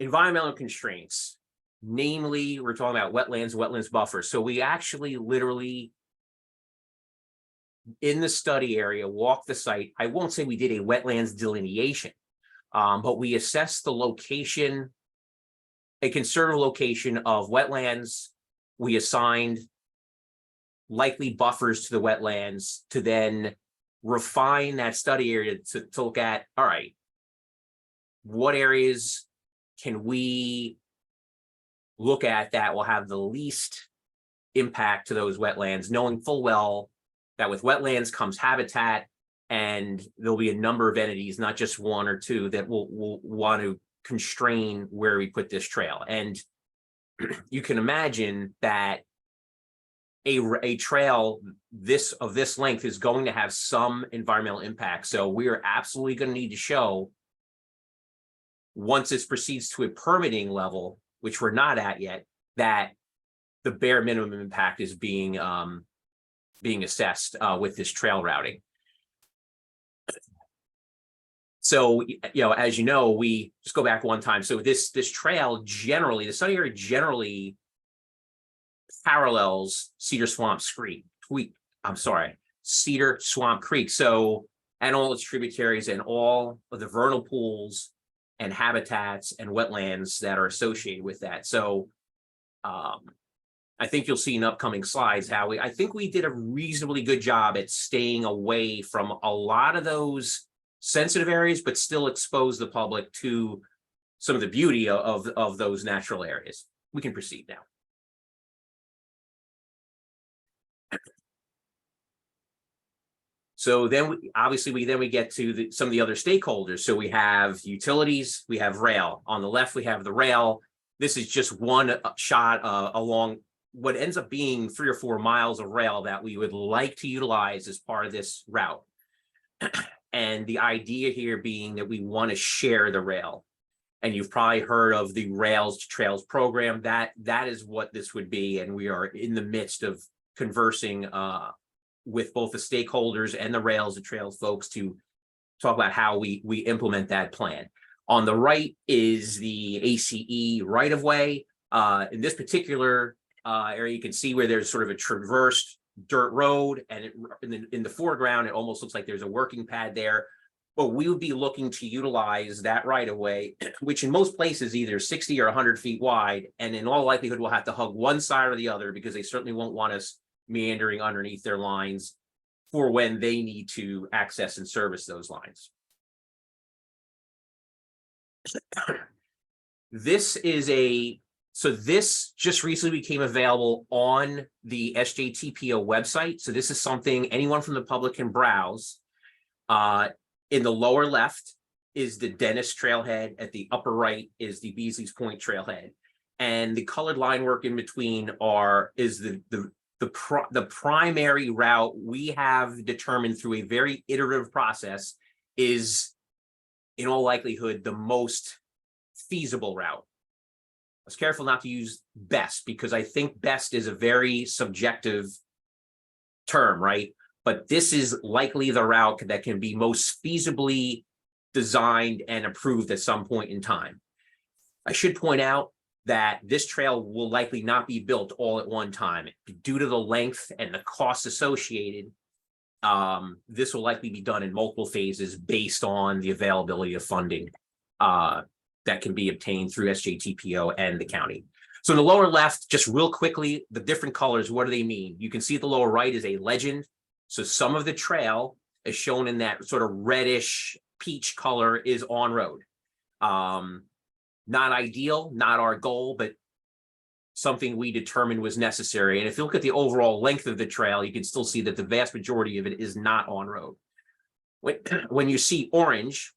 environmental constraints, namely, we're talking about wetlands buffers. So we actually literally, in the study area, walked the site. I won't say we did a wetlands delineation, but we assessed the location, a conservative location of wetlands. We assigned likely buffers to the wetlands to then refine that study area to look at, all right, what areas can we look at that will have the least impact to those wetlands, knowing full well that with wetlands comes habitat, and there'll be a number of entities, not just one or two, that will want to constrain where we put this trail. And you can imagine that a trail of this length is going to have some environmental impact. So we are absolutely going to need to show, once this proceeds to a permitting level, which we're not at yet, that the bare minimum impact is being assessed with this trail routing. So, as you know, we just go back one time. So this trail generally, the study area generally parallels Cedar Swamp Creek. So, and all its tributaries and all of the vernal pools and habitats and wetlands that are associated with that. So I think you'll see in upcoming slides how I think we did a reasonably good job at staying away from a lot of those sensitive areas, but still expose the public to some of the beauty of those natural areas. We can proceed now. So then we get to some of the other stakeholders. So we have utilities, we have rail. On the left, we have the rail. This is just one shot along what ends up being 3 or 4 miles of rail that we would like to utilize as part of this route. And the idea here being that we want to share the rail. And you've probably heard of the Rails to Trails program. That is what this would be. And we are in the midst of conversing with both the stakeholders and the Rails to Trails folks to talk about how we implement that plan. On the right is the ACE right-of-way. In this particular area, you can see where there's sort of a traversed dirt road, and in the foreground, it almost looks like there's a working pad there. But we would be looking to utilize that right-of-way, which in most places either 60 or 100 feet wide, and in all likelihood, we'll have to hug one side or the other because they certainly won't want us meandering underneath their lines for when they need to access and service those lines. This just recently became available on the SJTPO website. So this is something anyone from the public can browse. In the lower left is the Dennis Trailhead. At the upper right is the Beesley's Point Trailhead. And the colored line work in between is the primary route we have determined through a very iterative process is, in all likelihood, the most feasible route. I was careful not to use best because I think best is a very subjective term, right? But this is likely the route that can be most feasibly designed and approved at some point in time. I should point out that this trail will likely not be built all at one time due to the length and the costs associated. This will likely be done in multiple phases based on the availability of funding that can be obtained through SJTPO and the county. So in the lower left, just real quickly, the different colors, what do they mean? You can see at the lower right is a legend. So some of the trail is shown in that sort of reddish peach color is on road. Not ideal, not our goal, but something we determined was necessary. And if you look at the overall length of the trail, you can still see that the vast majority of it is not on road. When you see orange,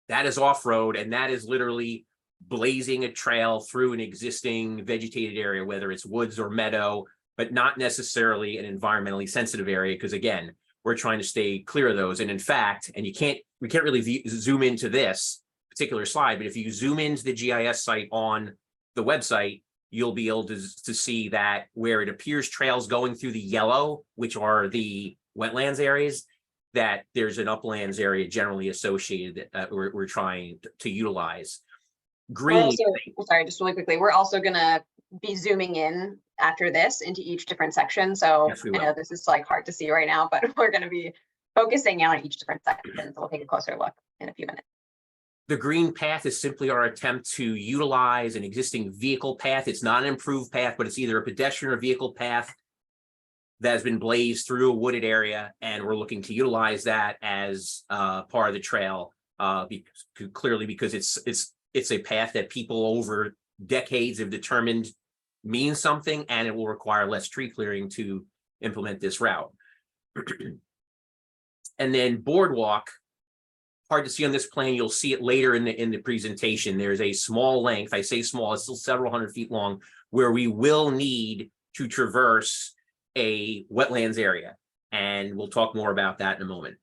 that is off-road, and that is literally blazing a trail through an existing vegetated area, whether it's woods or meadow, but not necessarily an environmentally sensitive area, because again, we're trying to stay clear of those. And in fact, and we can't really zoom into this particular slide, but if you zoom into the GIS site on the website, you'll be able to see that where it appears trails going through the yellow, which are the wetlands areas, that there's an uplands area generally associated that we're trying to utilize. We're green. also, sorry, just really quickly, we're also gonna be zooming in after this into each different section. So Yes, we I will. know this is like hard to see right now, but we're gonna be focusing on each different section. So we'll take a closer look in a few minutes. The green path is simply our attempt to utilize an existing vehicle path. It's not an improved path, but it's either a pedestrian or vehicle path that has been blazed through a wooded area, and we're looking to utilize that as part of the trail, clearly because it's a path that people over decades have determined means something, and it will require less tree clearing to implement this route. And then boardwalk, hard to see on this plan. You'll see it later in the presentation. There's a small length. I say small, it's still several hundred feet long, where we will need to traverse a wetlands area. And we'll talk more about that in a moment.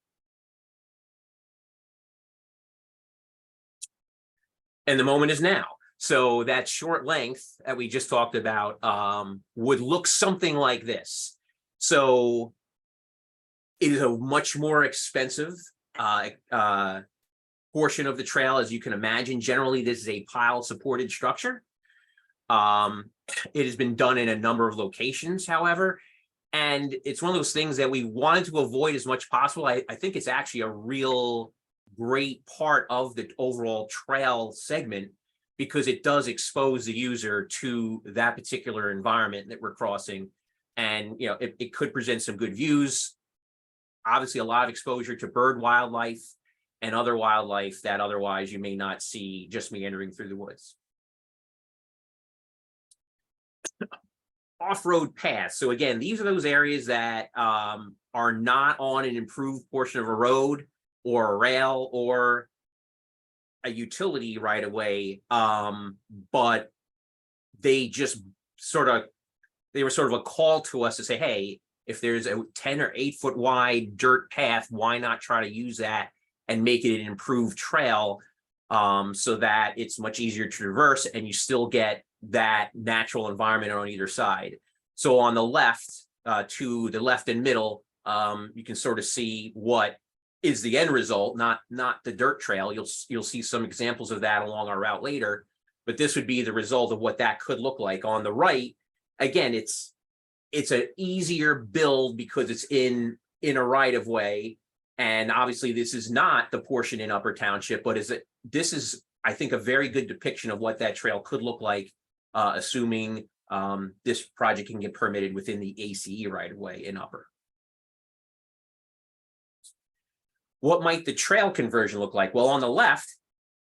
And the moment is now. So that short length that we just talked about would look something like this. So it is a much more expensive portion of the trail, as you can imagine. Generally, this is a pile supported structure. It has been done in a number of locations, however, and it's one of those things that we wanted to avoid as much possible. I think it's actually a real great part of the overall trail segment, because it does expose the user to that particular environment that we're crossing. And, you know, it could present some good views. Obviously, a lot of exposure to bird wildlife and other wildlife that otherwise you may not see just meandering through the woods. Off-road paths. So again, these are those areas that are not on an improved portion of a road or a rail or a utility right away, but they were sort of a call to us to say, hey, if there's a 10 or 8 foot wide dirt path, why not try to use that and make it an improved trail, so that it's much easier to traverse and you still get that natural environment on either side. So on the left, to the left and middle, you can sort of see what is the end result, not the dirt trail. You'll see some examples of that along our route later, but this would be the result of what that could look like. On the right, again, it's an easier build because it's in a right of way. And obviously this is not the portion in Upper Township, but this is, I think, a very good depiction of what that trail could look like, assuming this project can get permitted within the ACE right of way in Upper. What might the trail conversion look like? Well, on the left,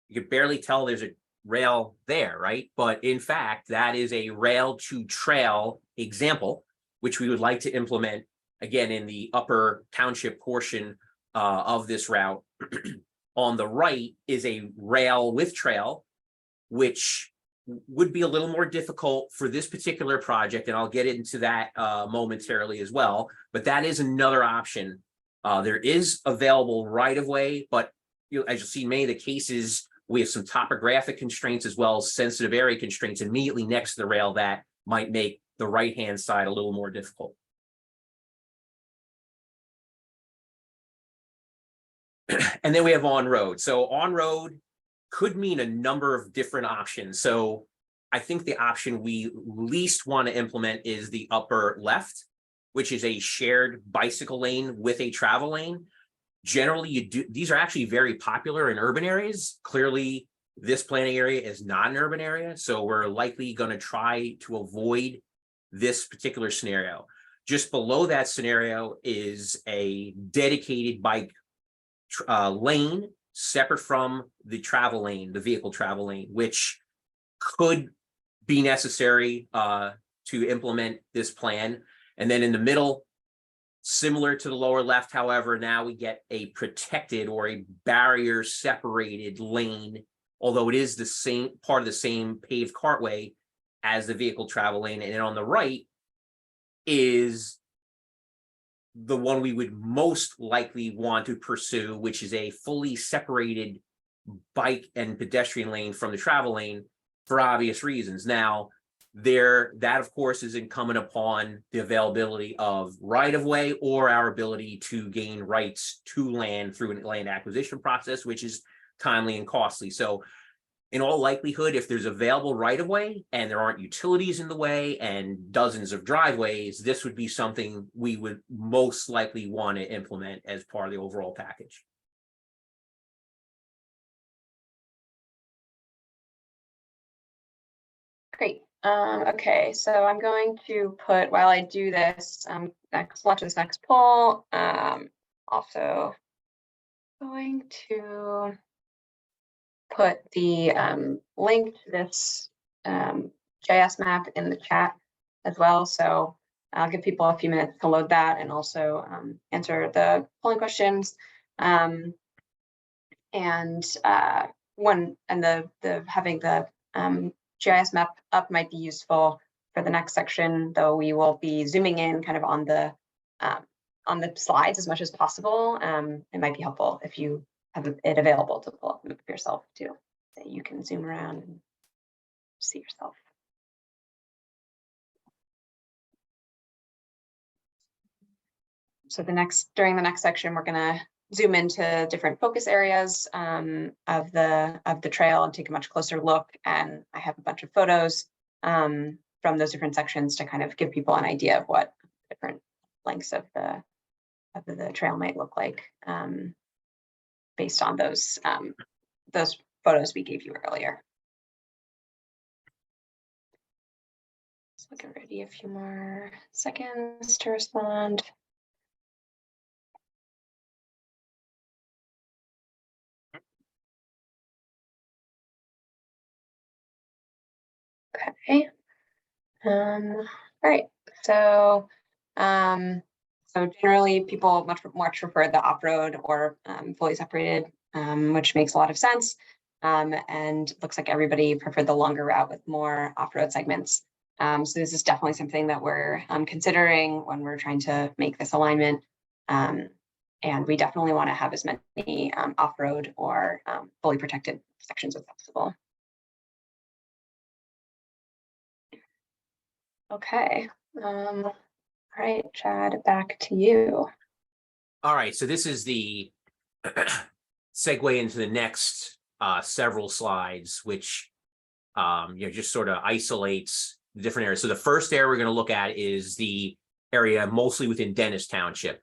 you can barely tell there's a rail there, right? But in fact, that is a rail to trail example, which we would like to implement again in the Upper Township portion of this route. On the right is a rail with trail, which would be a little more difficult for this particular project, and I'll get into that momentarily as well. But that is another option. There is available right of way, but as you'll see in many of the cases, we have some topographic constraints as well as sensitive area constraints immediately next to the rail that might make the right-hand side a little more difficult. And then we have on-road. So on-road could mean a number of different options. So I think the option we least want to implement is the upper left, which is a shared bicycle lane with a travel lane. Generally, these are actually very popular in urban areas. Clearly, this planning area is not an urban area, so we're likely going to try to avoid this particular scenario. Just below that scenario is a dedicated bike lane separate from the travel lane, the vehicle travel lane, which could be necessary to implement this plan. And then in the middle, similar to the lower left, however, now we get a protected or a barrier separated lane, although it is the same part of the same paved cartway as the vehicle travel lane. And then on the right is the one we would most likely want to pursue, which is a fully separated bike and pedestrian lane from the travel lane for obvious reasons. Now, that of course is incumbent upon the availability of right-of-way or our ability to gain rights to land through a land acquisition process, which is timely and costly. So in all likelihood, if there's available right of way and there aren't utilities in the way and dozens of driveways, this would be something we would most likely want to implement as part of the overall package. Great. Okay, so I'm going to put, while I do this, launch this next poll, also going to put the link to this JS map in the chat as well. So I'll give people a few minutes to load that and also answer the polling questions. Having the GIS map up might be useful for the next section, though we will be zooming in kind of on the slides as much as possible. It might be helpful if you have it available to pull up yourself too, that you can zoom around and see yourself. So during the next section, we're going to zoom into different focus areas of the trail and take a much closer look. And I have a bunch of photos from those different sections to kind of give people an idea of what different lengths of the trail might look like based on those photos we gave you earlier. So I'll get ready a few more seconds to respond. Okay. All right. So generally people much prefer the off-road or fully separated, which makes a lot of sense. And looks like everybody preferred the longer route with more off-road segments. So this is definitely something that we're considering when we're trying to make this alignment. And we definitely want to have as many off-road or fully protected sections as possible. Okay. All right, Chad, back to you. All right, so this is the segue into the next several slides, which just sort of isolates the different areas. So the first area we're going to look at is the area mostly within Dennis Township.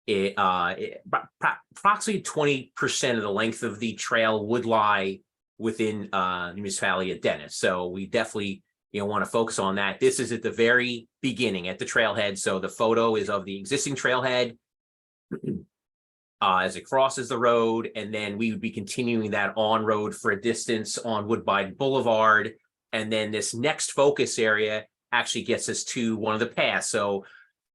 Approximately 20% of the length of the trail would lie within the municipality of Dennis. So we definitely want to focus on that. This is at the very beginning at the trailhead. So the photo is of the existing trailhead as it crosses the road, and then we would be continuing that on road for a distance on Woodbine Boulevard. And then this next focus area actually gets us to one of the paths. So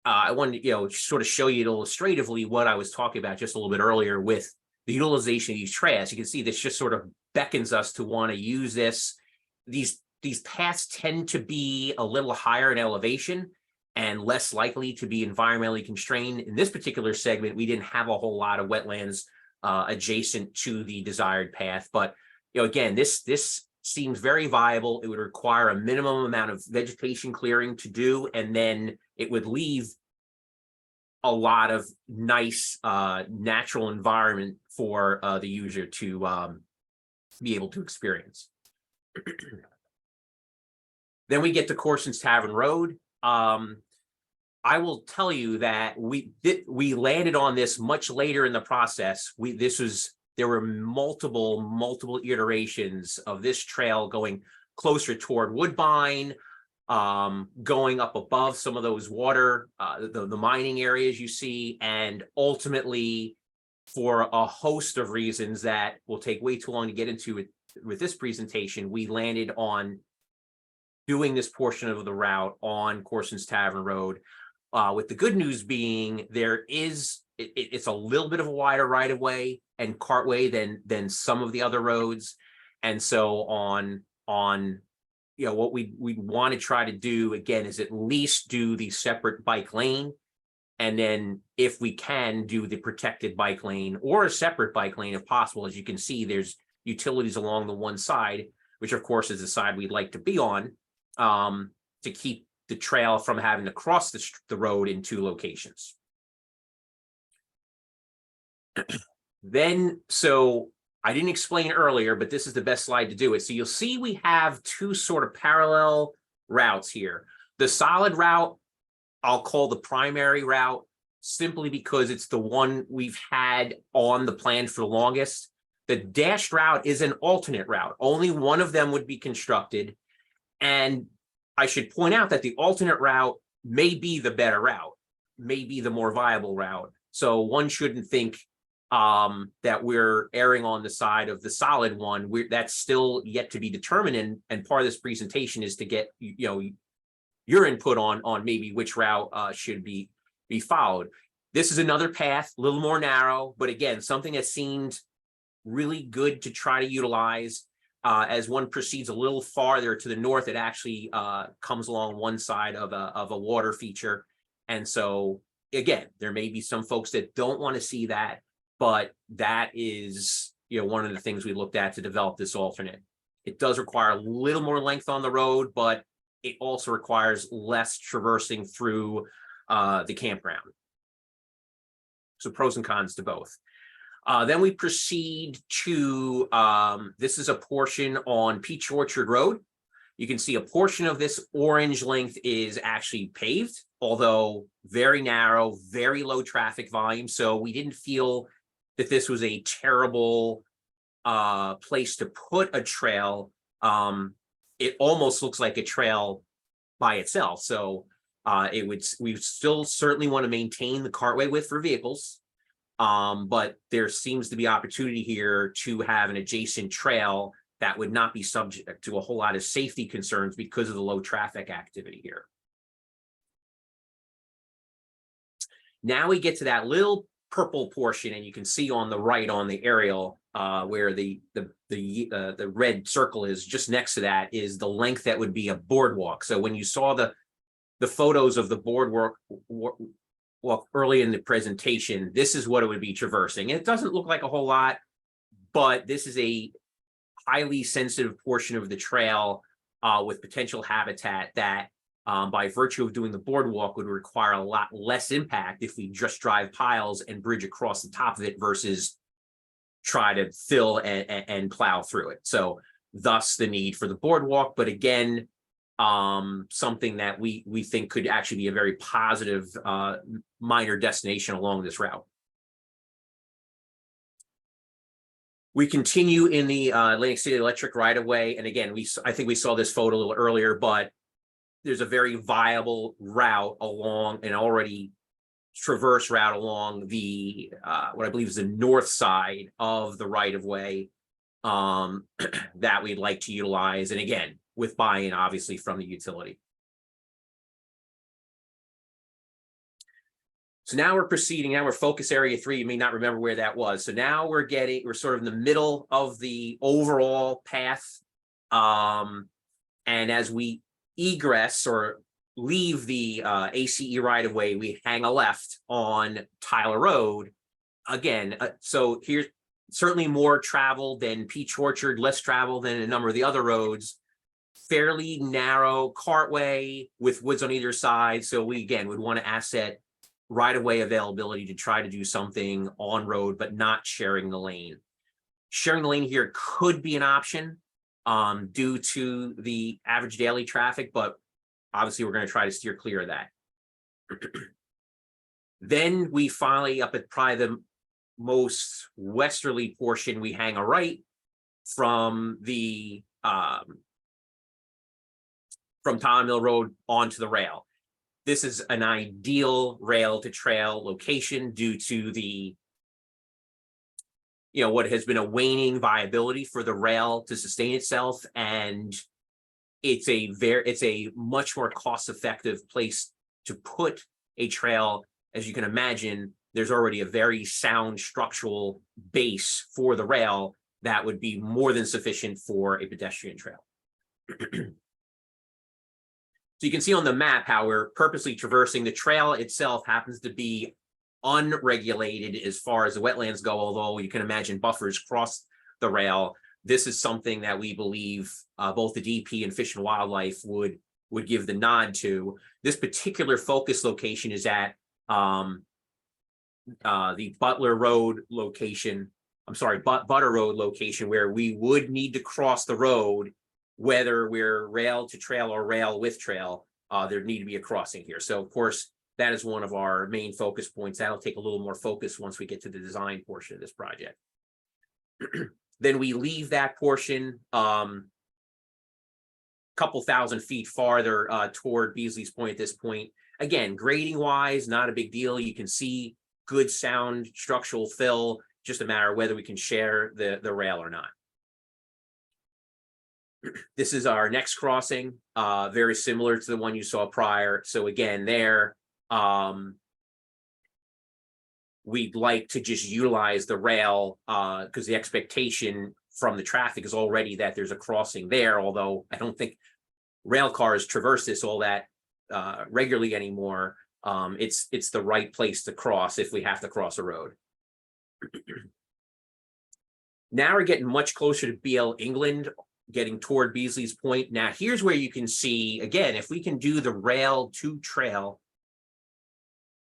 I wanted to sort of show you illustratively what I was talking about just a little bit earlier with the utilization of these trails. You can see this just sort of beckons us to want to use this. These paths tend to be a little higher in elevation and less likely to be environmentally constrained. In this particular segment, we didn't have a whole lot of wetlands adjacent to the desired path. But again, this seems very viable. It would require a minimum amount of vegetation clearing to do, and then it would leave a lot of nice natural environment for the user to be able to experience. Then we get to Corson's Tavern Road. I will tell you that we landed on this much later in the process. There were multiple iterations of this trail going closer toward Woodbine, going up above some of those water, the mining areas you see, and ultimately, for a host of reasons that will take way too long to get into with this presentation, we landed on doing this portion of the route on Corson's Tavern Road. With the good news being it's a little bit of a wider right of way and cartway than some of the other roads. And so on what we want to try to do again is at least do the separate bike lane. And then if we can do the protected bike lane or a separate bike lane if possible. As you can see, there's utilities along the one side, which of course is the side we'd like to be on, to keep the trail from having to cross the road in two locations. Then, so I didn't explain earlier, but this is the best slide to do it. So you'll see we have two sort of parallel routes here. The solid route, I'll call the primary route, simply because it's the one we've had on the plan for the longest. The dashed route is an alternate route. Only one of them would be constructed. And I should point out that the alternate route may be the better route, may be the more viable route. So one shouldn't think that we're erring on the side of the solid one. That's still yet to be determined. And part of this presentation is to get your input on maybe which route should be followed. This is another path, a little more narrow, but again, something that seemed really good to try to utilize. As one proceeds a little farther to the north, it actually comes along one side of a water feature. And so again, there may be some folks that don't want to see that, but that is one of the things we looked at to develop this alternate. It does require a little more length on the road, but it also requires less traversing through the campground. So pros and cons to both. Then we proceed to, this is a portion on Peach Orchard Road. You can see a portion of this orange length is actually paved, although very narrow, very low traffic volume. So we didn't feel that this was a terrible place to put a trail. It almost looks like a trail by itself. So we still certainly want to maintain the cartway width for vehicles. But there seems to be opportunity here to have an adjacent trail that would not be subject to a whole lot of safety concerns because of the low traffic activity here. Now we get to that little purple portion, and you can see on the right on the aerial where the red circle is. Just next to that is the length that would be a boardwalk. So when you saw the photos of the boardwalk early in the presentation, this is what it would be traversing. It doesn't look like a whole lot, but this is a highly sensitive portion of the trail with potential habitat that by virtue of doing the boardwalk would require a lot less impact if we just drive piles and bridge across the top of it versus try to fill and plow through it. So thus the need for the boardwalk. But again, something that we think could actually be a very positive minor destination along this route. We continue in the Atlantic City Electric right-of-way. And again, I think we saw this photo a little earlier, but there's a very viable route along an already traverse route along the what I believe is the north side of the right-of-way that we'd like to utilize. And again, with buy-in, obviously, from the utility. So now we're proceeding. Now we're focus area 3. You may not remember where that was. So now we're sort of in the middle of the overall path. And as we egress or leave the ACE right of way, we hang a left on Tyler Road. Again, so here's certainly more travel than Peach Orchard, less travel than a number of the other roads. Fairly narrow cartway with woods on either side. So we, again, would want to asset right-of-way availability to try to do something on road, but not sharing the lane. Sharing the lane here could be an option due to the average daily traffic, but obviously we're going to try to steer clear of that. Then we finally, up at probably the most westerly portion, we hang a right from the from Tom Mill Road onto the rail. This is an ideal rail to trail location due to the, what has been a waning viability for the rail to sustain itself. And it's a much more cost-effective place to put a trail. As you can imagine, there's already a very sound structural base for the rail that would be more than sufficient for a pedestrian trail. So you can see on the map how we're purposely traversing. The trail itself happens to be unregulated as far as the wetlands go, although you can imagine buffers cross the rail. This is something that we believe both the DP and Fish and Wildlife would give the nod to. This particular focus location is at the Butler Road location Butter Road location where we would need to cross the road, whether we're rail to trail or rail with trail, there'd need to be a crossing here. So of course, that is one of our main focus points. That'll take a little more focus once we get to the design portion of this project. Then we leave that portion couple thousand feet farther toward Beesley's Point at this point. Again, grading wise, not a big deal. You can see good sound structural fill, just a matter of whether we can share the rail or not. This is our next crossing, very similar to the one you saw prior. So again, there, we'd like to just utilize the rail because the expectation from the traffic is already that there's a crossing there, although I don't think rail cars traverse this all that regularly anymore. It's the right place to cross if we have to cross a road. Now we're getting much closer to BL England, getting toward Beesley's Point. Now here's where you can see, again, if we can do the rail to trail,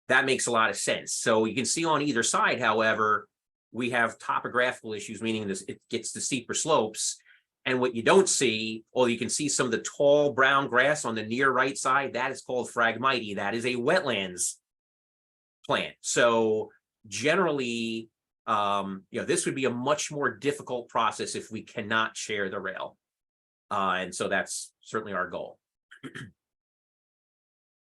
that makes a lot of sense. So you can see on either side, however, we have topographical issues, meaning this, it gets to steeper slopes. And what you don't see, or you can see some of the tall brown grass on the near right side, that is called Phragmite. That is a wetlands plant. So generally, this would be a much more difficult process if we cannot share the rail. And so that's certainly our goal.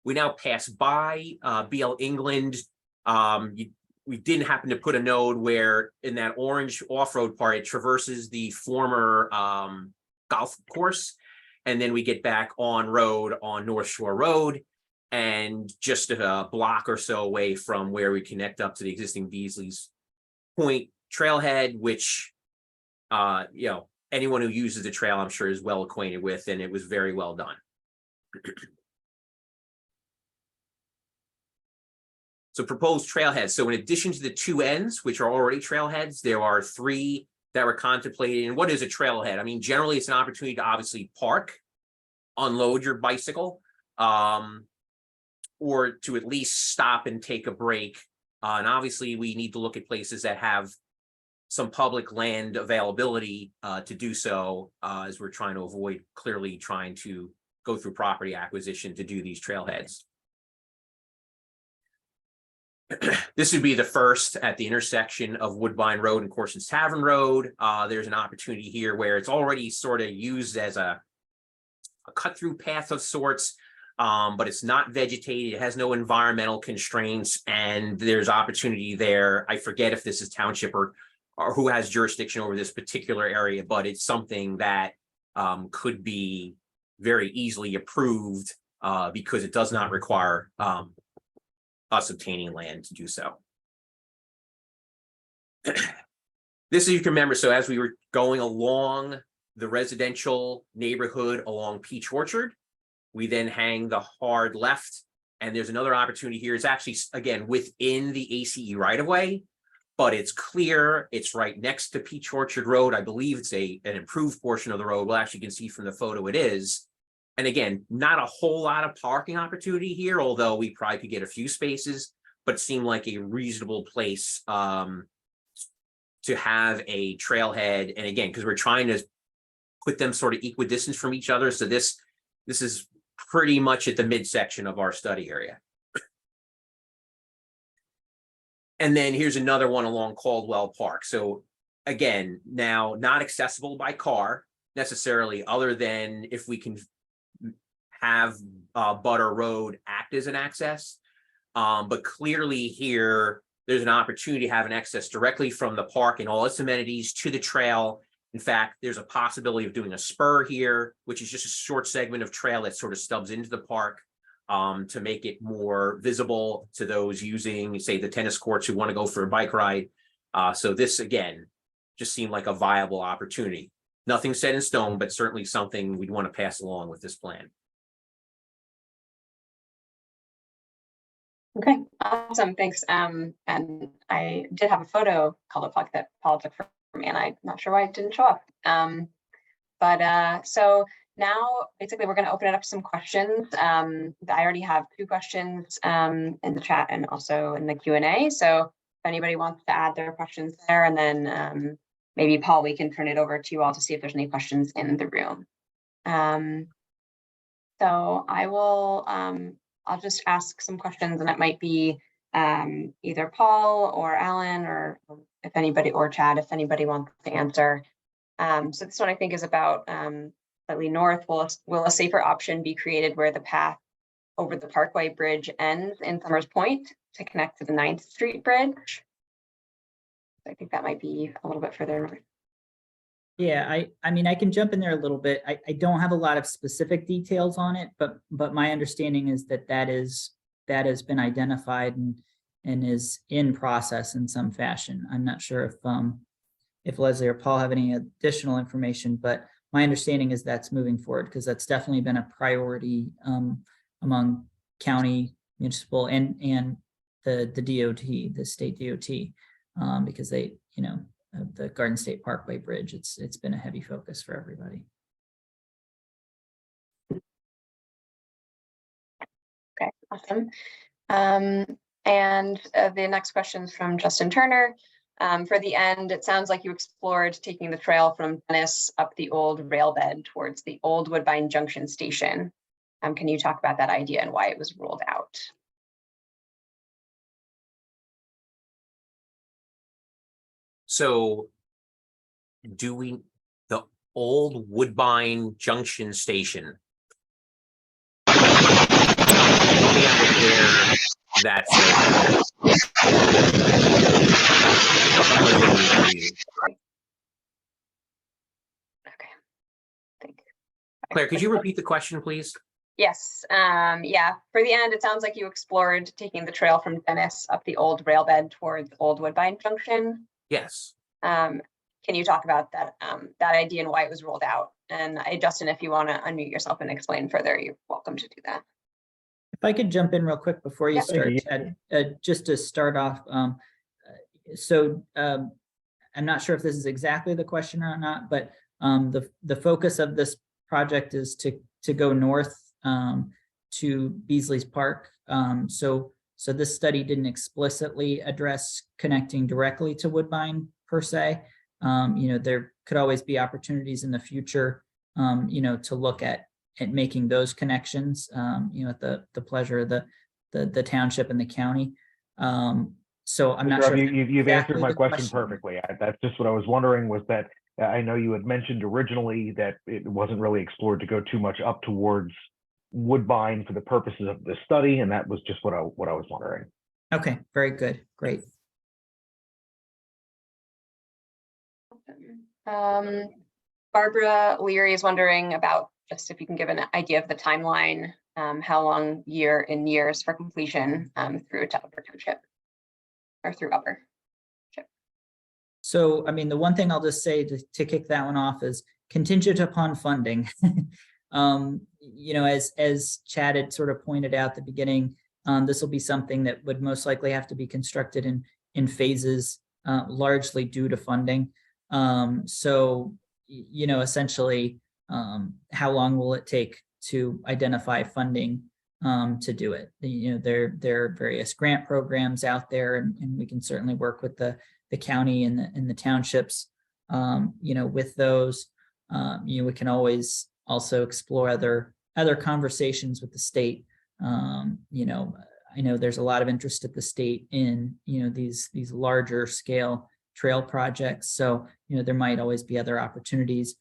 We now pass by BL England. We didn't happen to put a node where in that orange off-road part, it traverses the former golf course. And then we get back on road on North Shore Road and just a block or so away from where we connect up to the existing Beesley's Point trailhead, which, anyone who uses the trail, I'm sure is well acquainted with, and it was very well done. So proposed trailheads. So in addition to the two ends, which are already trailheads, there are three that were contemplated. And what is a trailhead? I mean, generally it's an opportunity to obviously park, unload your bicycle, or to at least stop and take a break. And obviously we need to look at places that have some public land availability to do so, as we're trying to avoid clearly trying to go through property acquisition to do these trailheads. This would be the first at the intersection of Woodbine Road and Corson's Tavern Road. There's an opportunity here where it's already sort of used as a cut-through path of sorts, but it's not vegetated. It has no environmental constraints, and there's opportunity there. I forget if this is township or who has jurisdiction over this particular area, but it's something that could be very easily approved because it does not require us obtaining land to do so. This, you can remember, so as we were going along the residential neighborhood along Peach Orchard, we then hang the hard left, and there's another opportunity here. It's actually, again, within the ACE right-of-way, but it's clear. It's right next to Peach Orchard Road. I believe it's an improved portion of the road. Well, actually, you can see from the photo it is. And again, not a whole lot of parking opportunity here, although we probably could get a few spaces, but it seemed like a reasonable place to have a trailhead. And again, because we're trying to put them sort of equidistant from each other. So this is pretty much at the midsection of our study area. And then here's another one along Caldwell Park. So again, now not accessible by car necessarily, other than if we can have Butter Road act as an access. But clearly here, there's an opportunity to have an access directly from the park and all its amenities to the trail. In fact, there's a possibility of doing a spur here, which is just a short segment of trail that sort of stubs into the park to make it more visible to those using, say, the tennis courts who want to go for a bike ride. So this, again, just seemed like a viable opportunity. Nothing set in stone, but certainly something we'd want to pass along with this plan. Okay, awesome, thanks. And I did have a photo called Puck that Paul took for me, and I'm not sure why it didn't show up. So now basically we're going to open it up to some questions. I already have 2 questions in the chat and also in the Q&A. So anybody wants to add their questions there, and then maybe Paul, we can turn it over to you all to see if there's any questions in the room. So I will, I'll just ask some questions, and it might be either Paul or Alan, or if anybody, or Chad, if anybody wants to answer. So this one I think is about slightly north. Will a safer option be created where the path over the Parkway Bridge ends in Summers Point to connect to the 9th Street Bridge? I think that might be a little bit further north. Yeah, I mean, I can jump in there a little bit. I don't have a lot of specific details on it, but my understanding is that that has been identified and is in process in some fashion. I'm not sure if Leslie or Paul have any additional information, but my understanding is that's moving forward, because that's definitely been a priority among county, municipal, and the DOT, the state DOT, because they, you know, the Garden State Parkway Bridge, it's been a heavy focus for everybody. Okay, awesome. And the next question is from Justin Turner. For the end, it sounds like you explored taking the trail from Dennis up the old rail bed towards the old Woodbine Junction station. Can you talk about that idea and why it was ruled out? So the old Woodbine Junction station. That's Okay. Thank you. Claire, could you repeat the question, please? Yes. Yeah. For the end, it sounds like you explored taking the trail from Dennis up the old rail bed towards Old Woodbine Junction. Yes. Can you talk about that that idea and why it was ruled out? And Justin, if you want to unmute yourself and explain further, you're welcome to do that. If I could jump in real quick before you start, Yeah. Chad, just to start off. I'm not sure if this is exactly the question or not, but the focus of this project is to go north to Beesley's Park. So this study didn't explicitly address connecting directly to Woodbine per se. You know, there could always be opportunities in the future, you know, to look at making those connections, you know, at the pleasure of the township and the county. So I'm not sure. You've answered my question perfectly. That's just what I was wondering, was that I know you had mentioned originally that it wasn't really explored to go too much up towards Woodbine for the purposes of the study, and that was just what I was wondering. Okay, very good, great. Barbara Leary is wondering about, just if you can give an idea of the timeline, how long years for completion through to Upper Township, or through Upper. So, I mean, the one thing I'll just say to kick that one off is contingent upon funding. You know, as Chad had sort of pointed out at the beginning, this will be something that would most likely have to be constructed in phases, largely due to funding. So, you know, essentially, how long will it take to identify funding to do it? You know, there are various grant programs out there, and we can certainly work with the county and the townships, you know, with those. You know, we can always also explore other conversations with the state. You know, I know there's a lot of interest at the state in, you know, these larger scale trail projects. So, you know, there might always be other opportunities.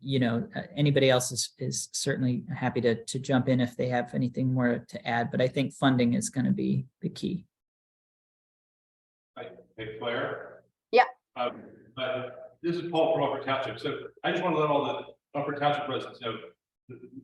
You know, anybody else is certainly happy to jump in if they have anything more to add, but I think funding is going to be the key. Hey, Claire? Yeah. This is Paul from Upper Township. So I just want to let all the Upper Township residents know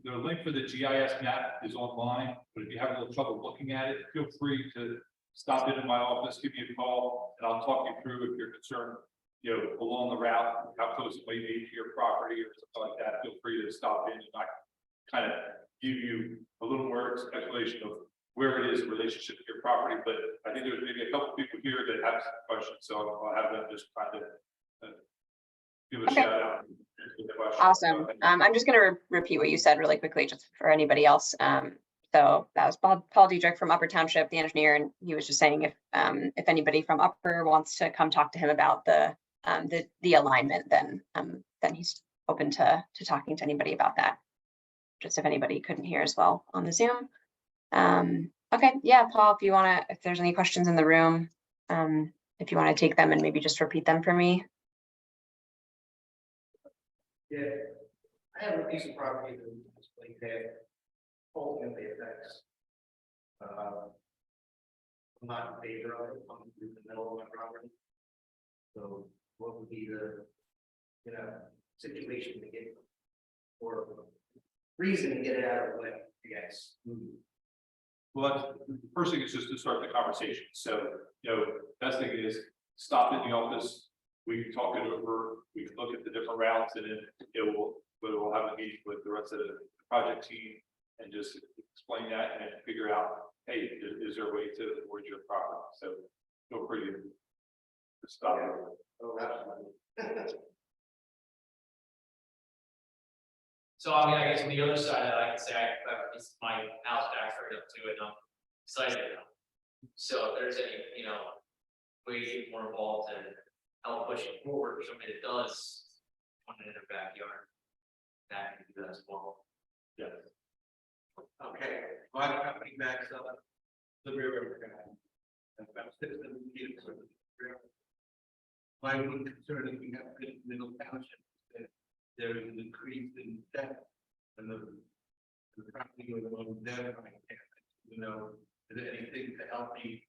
the link for the GIS map is online, but if you have a little trouble looking at it, feel free to stop in my office, give me a call, and I'll talk you through if you're concerned, you know, along the route, how close it may be to your property or something like that. Feel free to stop in and I kind of give you a little more explanation of where it is in relationship to your property. But I think there's maybe a couple people here that have some questions, so I'll have them just kind of give a shout out. Awesome. I'm just going to repeat what you said really quickly, just for anybody else. So that was Paul Diedrich from Upper Township, the engineer, and he was just saying if anybody from Upper wants to come talk to him about the alignment, then he's open to talking to anybody about that. Just if anybody couldn't hear as well on the Zoom. Okay, yeah, Paul, if there's any questions in the room, if you want to take them and maybe just repeat them for me. Yeah, I have a piece of property that ultimately affects. I'm not in favor of it, I'm in the middle of my property. So what would be the, situation to get, or reason to get it out of the way, I guess? Well, the first thing is just to start the conversation. So, best thing is stop in the office. We can talk it over. We can look at the different routes, and then we'll have a meeting with the rest of the project team and just explain that and figure out, hey, is there a way to avoid your problem? So feel free to stop. Oh, absolutely. So I mean, I guess on the other side, of that, I can say I have a piece of my house back right up to it, and I'm excited. So if there's any, way to get more involved and help push it forward for somebody that does want it in their backyard, that can do that as well. Yeah. Okay, my property backs up the river. About 600 feet from the river. My one concern is we have good middle township, that there is an increase in debt, and the property was on debt, is there anything to help me?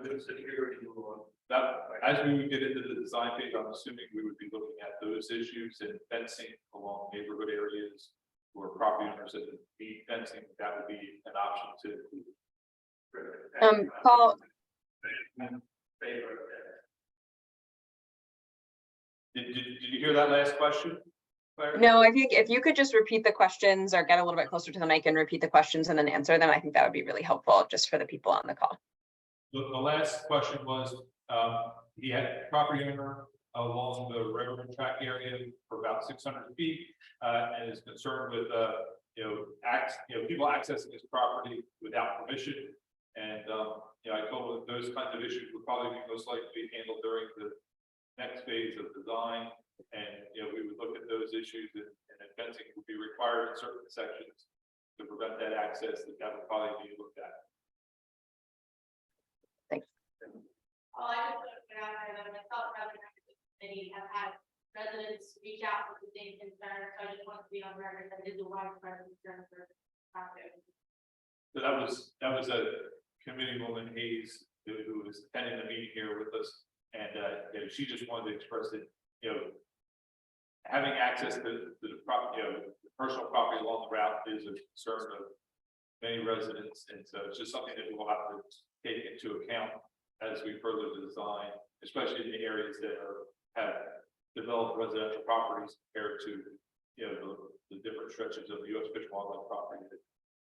Good security or That, as we would get into the design phase, I'm assuming we would be looking at those issues and fencing along neighborhood areas where property owners that need fencing, that would be an option too. Paul, Did you hear that last question, Claire? no, I think if you could just repeat the questions or get a little bit closer to the mic and repeat the questions and then answer them, I think that would be really helpful just for the people on the call. The last question was, he had property owner along the railroad track area for about 600 feet, and is concerned with, people accessing his property without permission. And, I told him those kinds of issues would probably be most likely be handled during the next phase of design. And, we would look at those issues, and fencing would be required in certain sections to prevent that access, that would probably be looked at. All I just want to put out there that myself and the committee have had residents reach out with the same concern, so I just want to be on record that it is a widespread concern for traffic. So that was a committeewoman Hayes who was attending the meeting here with us, and she just wanted to express that having access to the property, the personal property along the route is a concern of many residents, and so it's just something that we will have to take into account as we further the design, especially in the areas that have developed residential properties compared to the different stretches of the U.S. Fish and Wildlife property that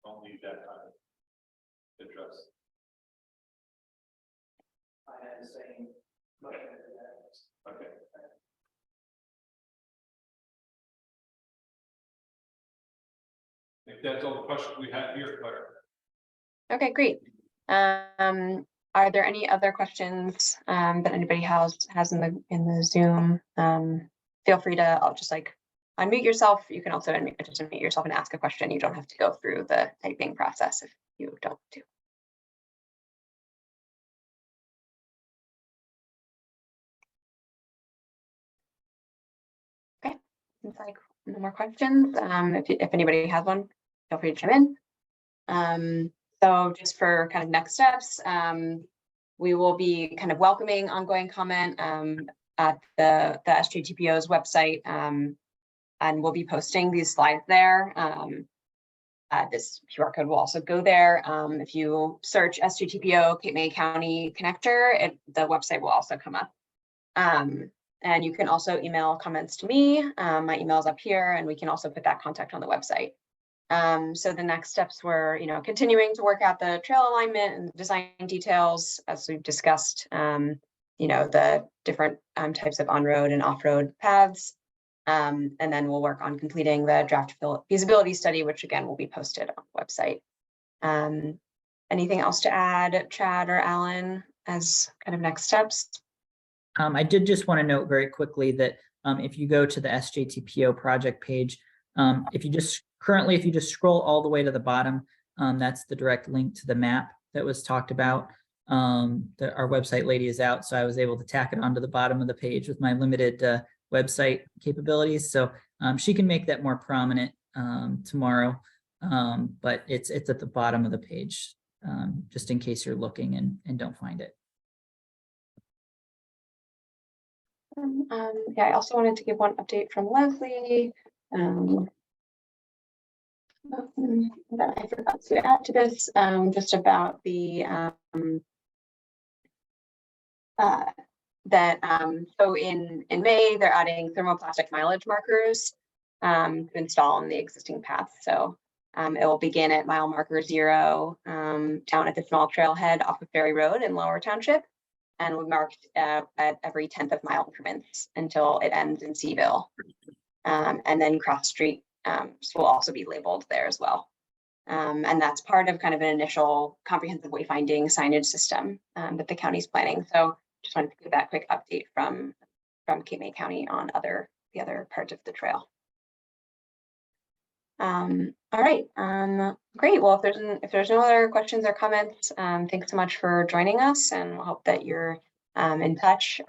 don't need that kind of interest. I had the same question. Okay. If that's all the questions we have here, Claire. Okay, great. Are there any other questions that anybody has in the Zoom? Feel free to, I'll just unmute yourself. You can also just unmute yourself and ask a question. You don't have to go through the typing process if you don't do. Okay, seems like no more questions. If anybody has one, feel free to chime in. So just for kind of next steps, we will be kind of welcoming ongoing comment at the SJTPO's website, and we'll be posting these slides there. This QR code will also go there. If you search SJTPO Cape May County Connector, the website will also come up. And you can also email comments to me. My email is up here, and we can also put that contact on the website. So the next steps were, continuing to work out the trail alignment and design details, as we've discussed, the different types of on-road and off-road paths. And then we'll work on completing the draft feasibility study, which again will be posted on the website. Anything else to add, Chad or Alan, as kind of next steps? I did just want to note very quickly that if you go to the SJTPO project page, if you just scroll all the way to the bottom, that's the direct link to the map that was talked about. Our website lady is out, so I was able to tack it onto the bottom of the page with my limited website capabilities. So she can make that more prominent tomorrow, but it's at the bottom of the page, just in case you're looking and don't find it. Yeah, I also wanted to give one update from Leslie. That I forgot to add to this, just about the so in May, they're adding thermoplastic mileage markers to install on the existing path. So it will begin at mile marker 0 down at the Township Trail Head off of Ferry Road in Lower Township, and will be marked at every 10th of mile increments until it ends in Seville. And then cross street will also be labeled there as well. And that's part of kind of an initial comprehensive wayfinding signage system that the county's planning. So just wanted to give that quick update from Cape May County on the other part of the trail. All right, great. Well, if there's no other questions or comments, thanks so much for joining us, and we'll hope that you're in touch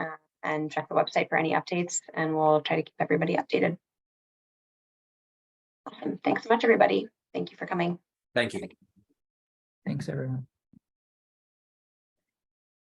and check the website for any updates, and we'll try to keep everybody updated. Awesome. Thanks so much, everybody. Thank you for coming. Thank you. Thanks, everyone.